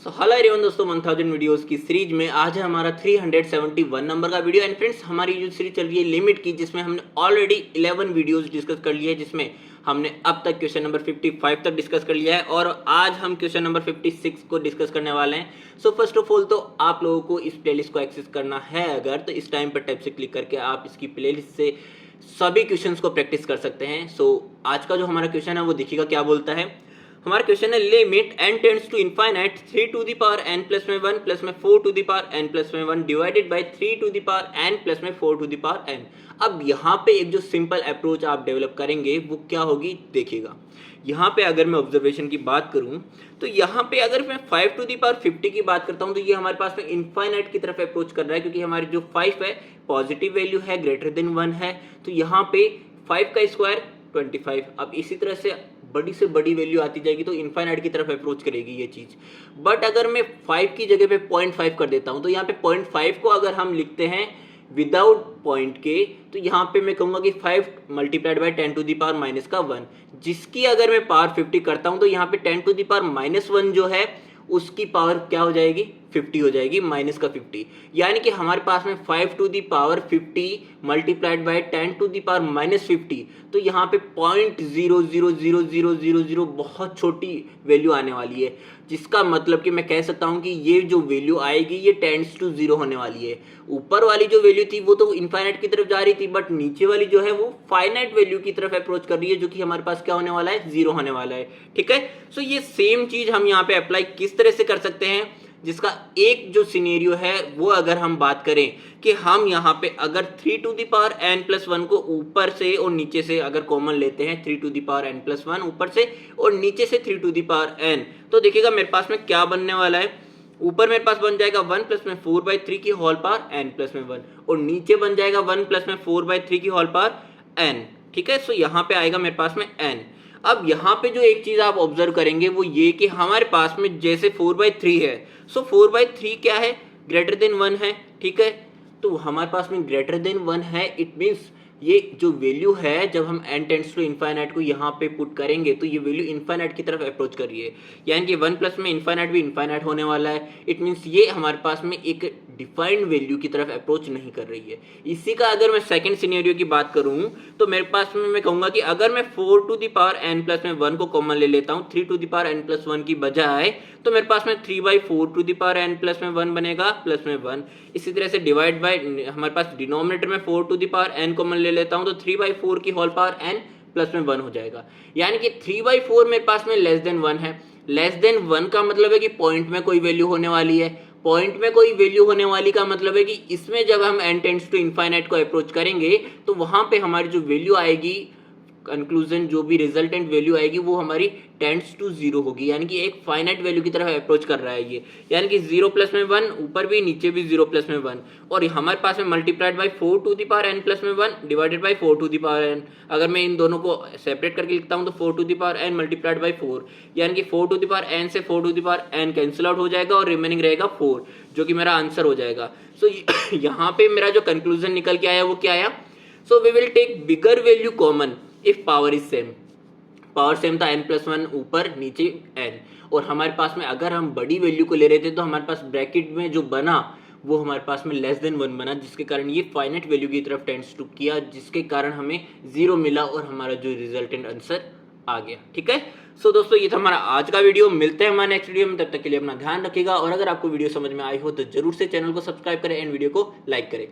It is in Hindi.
सो हेलो एवरीवन दोस्तों, 1000 वीडियोस की सीरीज में आज है हमारा 371 नंबर का वीडियो। एंड फ्रेंड्स, हमारी जो सीरीज चल रही है लिमिट की, जिसमें हमने ऑलरेडी 11 वीडियोस डिस्कस कर लिए है, जिसमें हमने अब तक क्वेश्चन नंबर 55 तक डिस्कस कर लिया है और आज हम क्वेश्चन नंबर 56 को डिस्कस करने वाले हैं। सो फर्स्ट ऑफ ऑल तो आप लोगों को इस प्लेलिस्ट को एक्सेस करना है अगर, तो इस टाइम पर टैब से क्लिक करके आप इसकी प्लेलिस्ट से सभी क्वेश्चंस को प्रैक्टिस कर सकते हैं। सो आज का जो हमारा क्वेश्चन है वो देखिएगा क्या बोलता है। हमारा क्वेश्चन है limit n tends to infinite 3 to the power n plus में 1 प्लस में 4 to the power n plus में 1 divided by 3 to the power n plus में 4 टू द पावर n। अब यहाँ पे एक जो सिंपल अप्रोच आप डेवलप करेंगे वो क्या होगी देखिएगा। यहाँ पे अगर मैं ऑब्जर्वेशन की बात करूँ तो यहाँ पे अगर मैं 5 टू द पावर 50 की बात करता हूँ तो ये हमारे पास में इनफाइनाइट की तरफ अप्रोच कर रहा है, क्योंकि हमारी जो 5 है पॉजिटिव वैल्यू है, ग्रेटर देन 1 है, तो यहाँ पे 5 का स्क्वायर 25। अब इसी तरह से बड़ी से बड़ी वैल्यू आती जाएगी तो इनफाइनाइट की तरफ अप्रोच करेगी ये चीज। बट अगर मैं 5 की जगह पे 0.5 कर देता हूं तो यहाँ पे 0.5 को अगर हम लिखते हैं विदाउट पॉइंट के, तो यहाँ पे मैं कहूंगा कि 5 multiplied by 10 to the power minus का 1, जिसकी अगर मैं पावर 50 करता हूं तो यहाँ पे 10 टू द पावर माइनस 1 जो है उसकी पावर क्या हो जाएगी 50 हो जाएगी, माइनस का 50। यानी कि हमारे पास में 5 to the power 50 multiplied by 10 to the power minus 50, तो यहाँ पे 0.00000 बहुत छोटी वैल्यू आने वाली है, जिसका मतलब कि मैं कह सकता हूँ कि ये जो वैल्यू आएगी ये टेंड्स टू 0 होने वाली है। ऊपर वाली जो वैल्यू थी वो तो इनफाइनाइट की तरफ जा रही थी, बट नीचे वाली जो है वो फाइनाइट वैल्यू की तरफ अप्रोच कर रही है, जो कि हमारे पास क्या होने वाला है 0 होने वाला है। ठीक है, सो ये सेम चीज हम यहाँ पे अप्लाई किस तरह से कर सकते हैं, जिसका एक जो सिनेरियो है वो अगर हम बात करें कि हम यहाँ पे अगर 3 to the power n plus 1 को ऊपर से और नीचे से अगर कॉमन लेते हैं, 3 to the power n plus 1 ऊपर से और नीचे से 3 टू दी पावर n, तो देखिएगा मेरे पास में क्या बनने वाला है। ऊपर मेरे पास बन जाएगा 1 प्लस में 4/3 की होल पावर n प्लस में 1, और नीचे बन जाएगा 1 प्लस में 4/3 की होल पावर n। ठीक है, सो यहाँ पे आएगा मेरे पास में n। अब यहाँ पे जो एक चीज आप ऑब्जर्व करेंगे वो ये कि हमारे पास में जैसे 4/3 है, सो 4/3 क्या है ग्रेटर देन 1 है। ठीक है, तो हमारे पास में ग्रेटर देन 1 है, इट मींस ये जो वैल्यू है जब हम n टेंड्स टू इनफाइनाइट को यहाँ पे पुट करेंगे तो ये वैल्यू इनफाइनाइट की तरफ अप्रोच कर रही है, यानी कि 1 प्लस में इनफाइनाइट भी इनफाइनाइट होने वाला है। इट मींस ये हमारे पास में एक डिफाइंड वैल्यू की तरफ अप्रोच नहीं कर रही है। इसी का अगर मैं सेकंड सिनेरियो की बात करूं तो मेरे पास में मैं कहूंगा कि अगर मैं 4 to the power n plus में 1 को कॉमन ले लेता हूं 3 to the power n plus 1 की बजाय, तो मेरे पास में 3/4 to the power n plus में 1 बनेगा प्लस में 1। इसी तरह से डिवाइड बाय हमारे पास डिनोमिनेटर में 4 to the power n common ले लेता हूं तो 3/4 की होल पावर n प्लस में 1 हो जाएगा, यानी कि 3/4 मेरे पास में लेस देन 1 है। लेस देन 1 का मतलब है कि पॉइंट में कोई वैल्यू होने वाली है। पॉइंट में कोई वैल्यू होने वाली का मतलब है कि इसमें जब हम n टेंड्स टू इनफाइनाइट को अप्रोच करेंगे तो वहां पे हमारी जो वैल्यू आएगी, कंक्लूजन जो भी रिजल्टेंट वैल्यू आएगी वो हमारी टेंड्स टू 0 होगी, यानी कि एक फाइनाइट वैल्यू की तरफ अप्रोच कर रहा है ये, यानी कि 0 प्लस में 1 ऊपर भी नीचे भी 0 प्लस में 1, और हमारे पास में multiplied by 4 to the power n plus में 1 divided by 4 to the power n। अगर मैं इन दोनों को सेपरेट करके लिखता हूँ तो 4 to the power n multiplied by 4, यानी कि 4 टू द पावर n से 4 to the power n cancel out हो जाएगा और रिमेनिंग रहेगा 4, जो कि मेरा आंसर हो जाएगा। सो यहाँ पे मेरा जो कंक्लूजन निकल के आया वो क्या आया, so we will take bigger value common if power is same. Power same था n प्लस 1 ऊपर नीचे n, और हमारे पास में अगर हम बड़ी वैल्यू को ले रहे थे तो हमारे पास ब्रैकेट में जो बना वो हमारे पास में लेस देन 1 बना, जिसके कारण ये फाइनाइट वैल्यू की तरफ टेंड्स टू किया, जिसके कारण हमें 0 मिला और हमारा जो रिजल्टेंट आंसर आ गया। ठीक है, सो दोस्तों ये था हमारा आज का वीडियो। मिलते हैं हमारे नेक्स्ट वीडियो में, तब तक के लिए अपना ध्यान रखिएगा, और अगर आपको वीडियो समझ में आई हो तो जरूर से चैनल को सब्सक्राइब करें एंड वीडियो को लाइक करें।